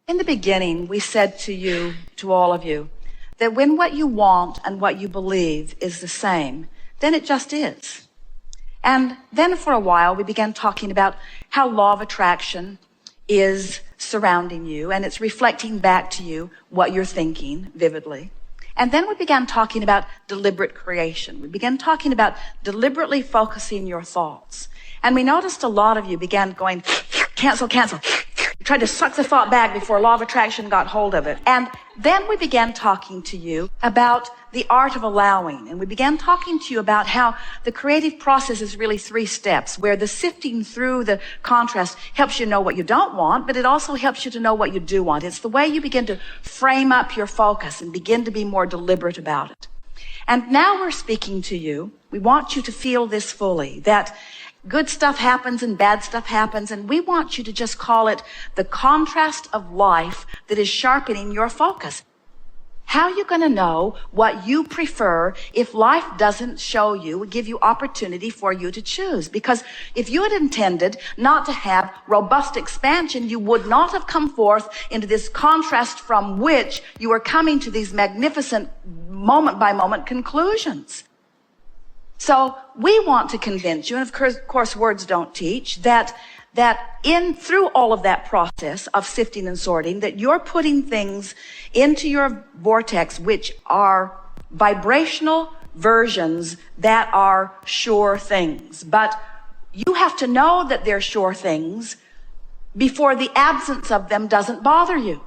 In the beginning, we said to you, to all of you, that when what you want and what you believe is the same, then it just is. And then for a while, we began talking about how law of attraction is surrounding you, and it's reflecting back to you what you're thinking vividly. And then we began talking about deliberate creation. We began talking about deliberately focusing your thoughts. And we noticed a lot of you began going, cancel, cancel. You tried to suck the thought back before law of attraction got hold of it. And then we began talking to you about the art of allowing. And we began talking to you about how the creative process is really 3 steps, where the sifting through the contrast helps you know what you don't want, but it also helps you to know what you do want. It's the way you begin to frame up your focus and begin to be more deliberate about it. And now we're speaking to you. We want you to feel this fully, that good stuff happens and bad stuff happens, and we want you to just call it the contrast of life that is sharpening your focus. How are you going to know what you prefer if life doesn't show you, give you opportunity for you to choose? Because if you had intended not to have robust expansion, you would not have come forth into this contrast from which you are coming to these magnificent moment-by-moment conclusions. So we want to convince you, and of course words don't teach, that through all of that process of sifting and sorting, that you're putting things into your vortex which are vibrational versions that are sure things. But you have to know that they're sure things before the absence of them doesn't bother you.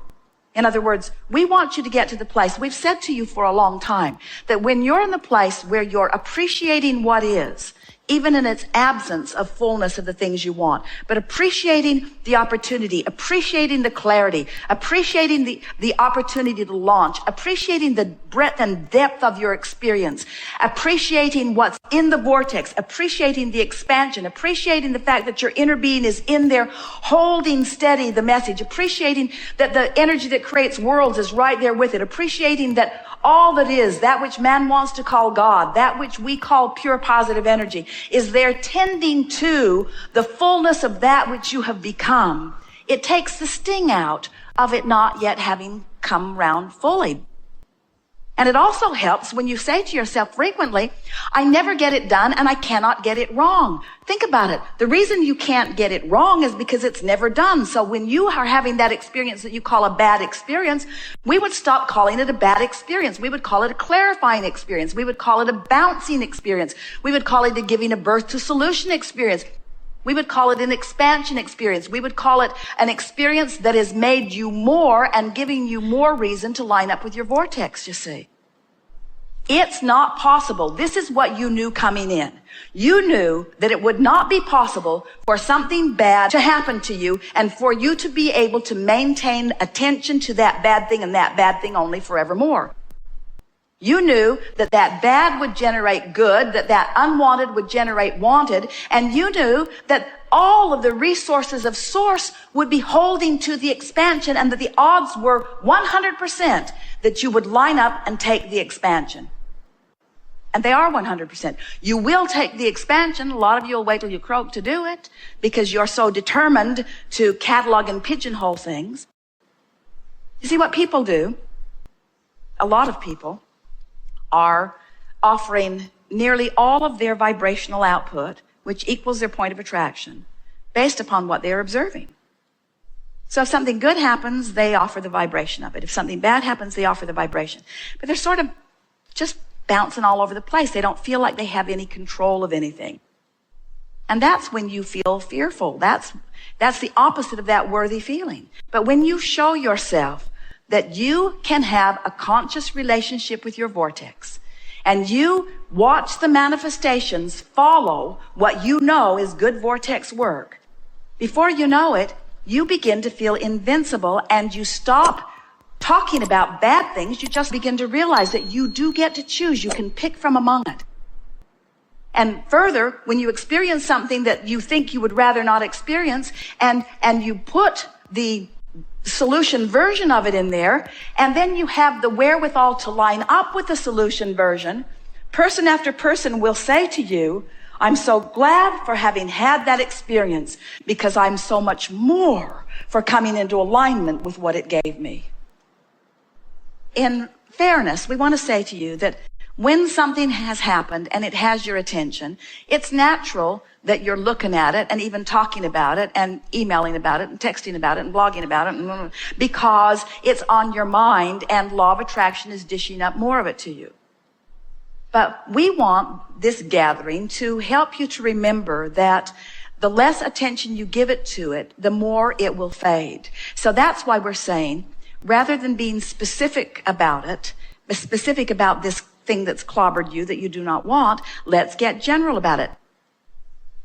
In other words, we want you to get to the place, we've said to you for a long time, that when you're in the place where you're appreciating what is, even in its absence of fullness of the things you want, but appreciating the opportunity, appreciating the clarity, appreciating the opportunity to launch, appreciating the breadth and depth of your experience, appreciating what's in the vortex, appreciating the expansion, appreciating the fact that your inner being is in there holding steady the message, appreciating that the energy that creates worlds is right there with it, appreciating that all that is, that which man wants to call God, that which we call pure positive energy, is there tending to the fullness of that which you have become. It takes the sting out of it not yet having come round fully. And it also helps when you say to yourself frequently, I never get it done and I cannot get it wrong. Think about it. The reason you can't get it wrong is because it's never done. So when you are having that experience that you call a bad experience, we would stop calling it a bad experience. We would call it a clarifying experience. We would call it a bouncing experience. We would call it a giving a birth to solution experience. We would call it an expansion experience. We would call it an experience that has made you more and giving you more reason to line up with your vortex, you see. It's not possible. This is what you knew coming in. You knew that it would not be possible for something bad to happen to you and for you to be able to maintain attention to that bad thing and that bad thing only forevermore. You knew that that bad would generate good, that that unwanted would generate wanted, and you knew that all of the resources of source would be holding to the expansion and that the odds were 100% that you would line up and take the expansion. And they are 100%. You will take the expansion. A lot of you will wait till you croak to do it because you're so determined to catalog and pigeonhole things. You see what people do? A lot of people are offering nearly all of their vibrational output, which equals their point of attraction, based upon what they're observing. So if something good happens, they offer the vibration of it. If something bad happens, they offer the vibration. But they're sort of just bouncing all over the place. They don't feel like they have any control of anything. And that's when you feel fearful. That's the opposite of that worthy feeling. But when you show yourself that you can have a conscious relationship with your vortex, and you watch the manifestations follow what you know is good vortex work, before you know it, you begin to feel invincible and you stop talking about bad things. You just begin to realize that you do get to choose. You can pick from among it. And further, when you experience something that you think you would rather not experience, and you put the solution version of it in there, and then you have the wherewithal to line up with the solution version, person after person will say to you, I'm so glad for having had that experience because I'm so much more for coming into alignment with what it gave me. In fairness, we want to say to you that when something has happened and it has your attention, it's natural that you're looking at it and even talking about it and emailing about it and texting about it and blogging about it because it's on your mind and law of attraction is dishing up more of it to you. But we want this gathering to help you to remember that the less attention you give it to it, the more it will fade. So that's why we're saying, rather than being specific about it, specific about this thing that's clobbered you that you do not want, let's get general about it.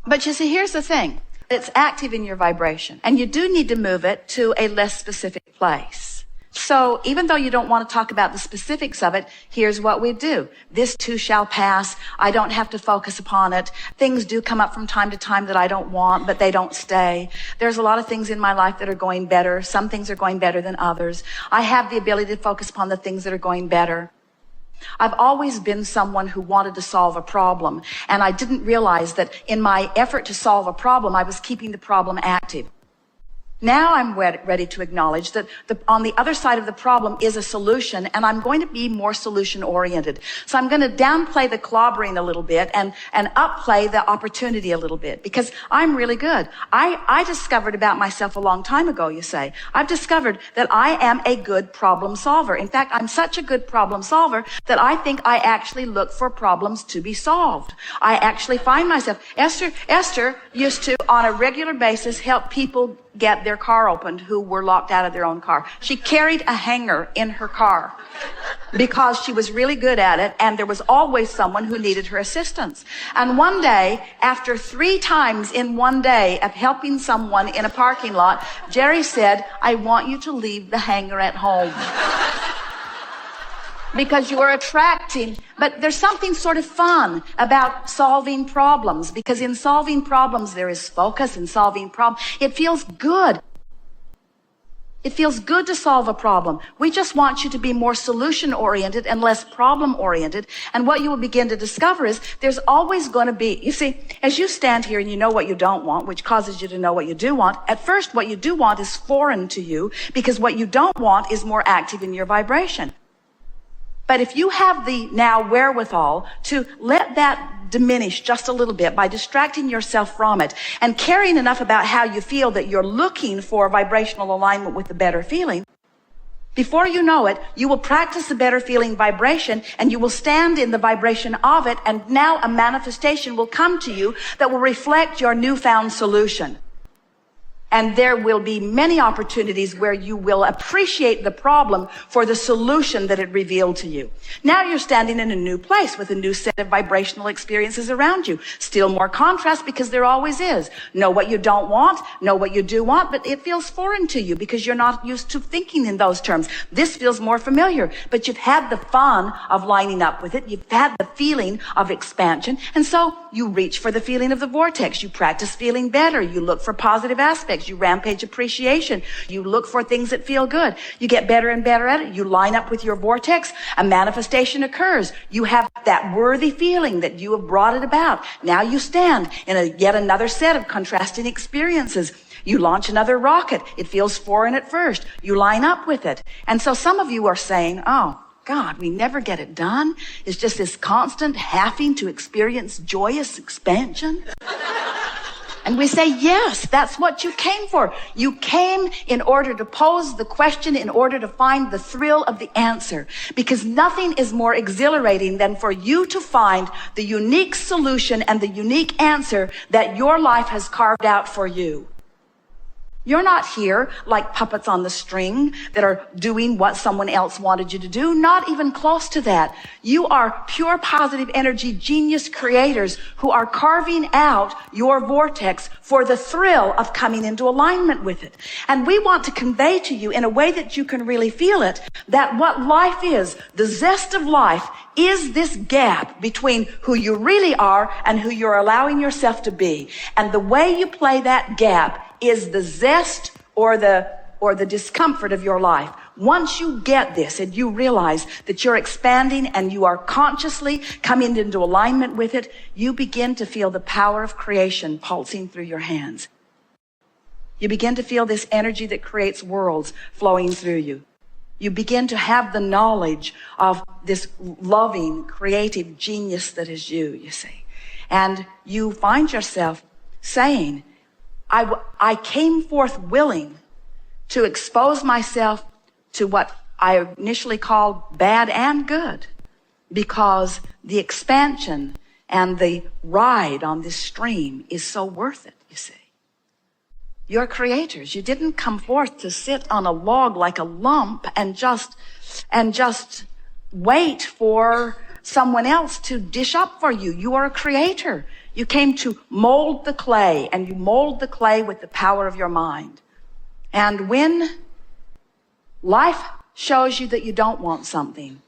But you see, here's the thing. It's active in your vibration, and you do need to move it to a less specific place. So even though you don't want to talk about the specifics of it, here's what we do. This too shall pass. I don't have to focus upon it. Things do come up from time to time that I don't want, but they don't stay. There's a lot of things in my life that are going better. Some things are going better than others. I have the ability to focus upon the things that are going better. I've always been someone who wanted to solve a problem, and I didn't realize that in my effort to solve a problem, I was keeping the problem active. Now I'm ready to acknowledge that on the other side of the problem is a solution, and I'm going to be more solution-oriented. So I'm going to downplay the clobbering a little bit and upplay the opportunity a little bit, because I'm really good. I discovered about myself a long time ago, you say. I've discovered that I am a good problem solver. In fact, I'm such a good problem solver that I think I actually look for problems to be solved. I actually find myself. Esther used to, on a regular basis, help people get their car opened who were locked out of their own car. She carried a hanger in her car because she was really good at it, and there was always someone who needed her assistance. And one day, after 3 times in one day of helping someone in a parking lot, Jerry said, "I want you to leave the hanger at home." Because you are attracting, but there's something sort of fun about solving problems, because in solving problems there is focus. In solving problems, it feels good. It feels good to solve a problem. We just want you to be more solution-oriented and less problem-oriented. And what you will begin to discover is there's always going to be, you see, as you stand here and you know what you don't want, which causes you to know what you do want, at first what you do want is foreign to you, because what you don't want is more active in your vibration. But if you have the now wherewithal to let that diminish just a little bit by distracting yourself from it and caring enough about how you feel that you're looking for vibrational alignment with the better feeling, before you know it, you will practice the better feeling vibration, and you will stand in the vibration of it, and now a manifestation will come to you that will reflect your newfound solution. And there will be many opportunities where you will appreciate the problem for the solution that it revealed to you. Now you're standing in a new place with a new set of vibrational experiences around you. Still more contrast, because there always is. Know what you don't want, know what you do want, but it feels foreign to you because you're not used to thinking in those terms. This feels more familiar, but you've had the fun of lining up with it. You've had the feeling of expansion. And so you reach for the feeling of the vortex. You practice feeling better. You look for positive aspects. You rampage appreciation. You look for things that feel good. You get better and better at it. You line up with your vortex. A manifestation occurs. You have that worthy feeling that you have brought it about. Now you stand in yet another set of contrasting experiences. You launch another rocket. It feels foreign at first. You line up with it. And so some of you are saying, "Oh, God, we never get it done. It's just this constant having to experience joyous expansion." And we say, yes, that's what you came for. You came in order to pose the question, in order to find the thrill of the answer. Because nothing is more exhilarating than for you to find the unique solution and the unique answer that your life has carved out for you. You're not here like puppets on the string that are doing what someone else wanted you to do. Not even close to that. You are pure positive energy genius creators who are carving out your vortex for the thrill of coming into alignment with it. And we want to convey to you in a way that you can really feel it, that what life is, the zest of life, is this gap between who you really are and who you're allowing yourself to be. And the way you play that gap is the zest or the discomfort of your life. once you get this and you realize that you're expanding and you are consciously coming into alignment with it, you begin to feel the power of creation pulsing through your hands. You begin to feel this energy that creates worlds flowing through you. You begin to have the knowledge of this loving, creative genius that is you see. And you find yourself saying, I came forth willing to expose myself to what I initially called bad and good, because the expansion and the ride on this stream is so worth it, you see. You're creators. You didn't come forth to sit on a log like a lump and just wait for someone else to dish up for you. You are a creator. You came to mold the clay, and you mold the clay with the power of your mind. And when life shows you that you don't want something,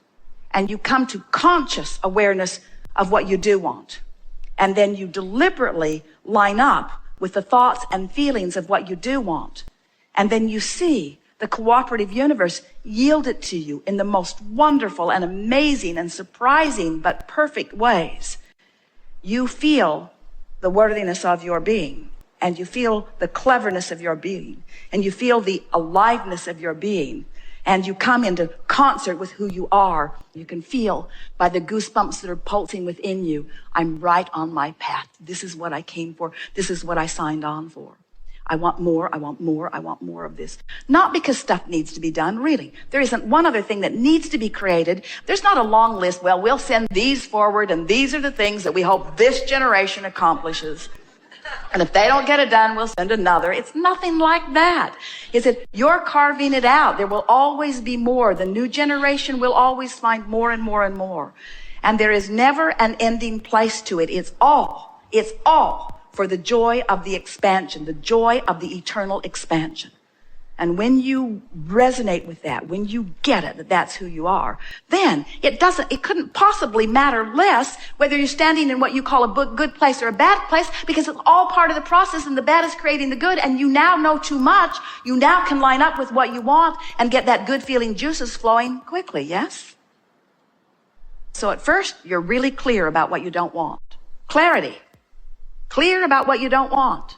and you come to conscious awareness of what you do want, and then you deliberately line up with the thoughts and feelings of what you do want, and then you see the cooperative universe yield it to you in the most wonderful and amazing and surprising but perfect ways, you feel the worthiness of your being, and you feel the cleverness of your being, and you feel the aliveness of your being, and you come into concert with who you are. You can feel by the goosebumps that are pulsing within you, I'm right on my path. This is what I came for. This is what I signed on for. I want more, I want more, I want more of this. Not because stuff needs to be done, really. There isn't one other thing that needs to be created. There's not a long list, well, we'll send these forward, and these are the things that we hope this generation accomplishes. And if they don't get it done, we'll send another. It's nothing like that. It's that you're carving it out. There will always be more. The new generation will always find more and more and more. And there is never an ending place to it. It's all for the joy of the expansion, the joy of the eternal expansion. And when you resonate with that, when you get it, that that's who you are, then it couldn't possibly matter less whether you're standing in what you call a good place or a bad place, because it's all part of the process, and the bad is creating the good, and you now know too much. You now can line up with what you want and get that good feeling juices flowing quickly, yes? So at first, you're really clear about what you don't want. Clarity. Clear about what you don't want.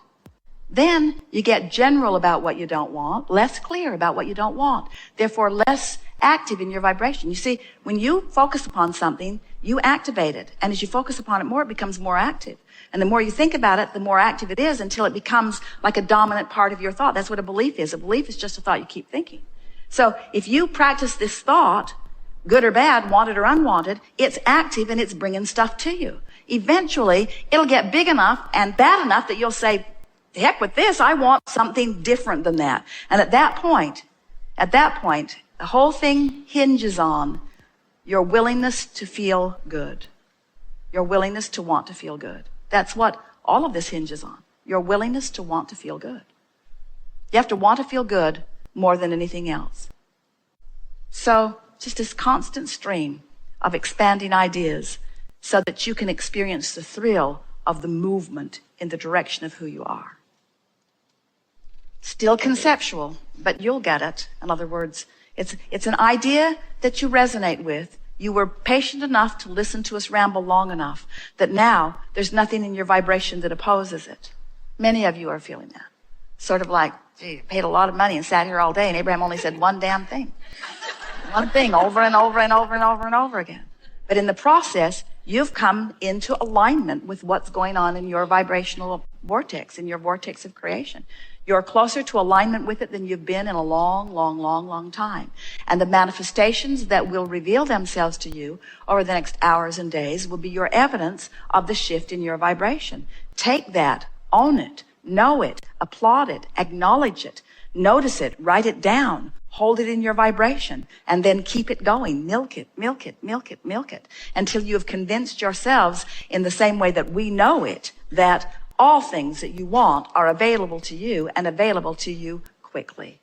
Then you get general about what you don't want, less clear about what you don't want, therefore less active in your vibration. You see, when you focus upon something, you activate it. And as you focus upon it more, it becomes more active. And the more you think about it, the more active it is, until it becomes like a dominant part of your thought. That's what a belief is. A belief is just a thought you keep thinking. So if you practice this thought, good or bad, wanted or unwanted, it's active and it's bringing stuff to you. Eventually, it'll get big enough and bad enough that you'll say, the heck with this, I want something different than that. And at that point, the whole thing hinges on your willingness to feel good. Your willingness to want to feel good. That's what all of this hinges on. Your willingness to want to feel good. You have to want to feel good more than anything else. So, just this constant stream of expanding ideas so that you can experience the thrill of the movement in the direction of who you are. Still conceptual, but you'll get it. In other words, it's an idea that you resonate with. You were patient enough to listen to us ramble long enough that now there's nothing in your vibration that opposes it. Many of you are feeling that. Sort of like, gee, you paid a lot of money and sat here all day, and Abraham only said one damn thing. One thing over and over and over and over and over again. But in the process, you've come into alignment with what's going on in your vibrational vortex, in your vortex of creation. You're closer to alignment with it than you've been in a long time. And the manifestations that will reveal themselves to you over the next hours and days will be your evidence of the shift in your vibration. Take that, own it, know it, applaud it, acknowledge it, notice it, write it down, hold it in your vibration, and then keep it going. Milk it, milk it, milk it, milk it, until you have convinced yourselves in the same way that we know it, that all things that you want are available to you, and available to you quickly.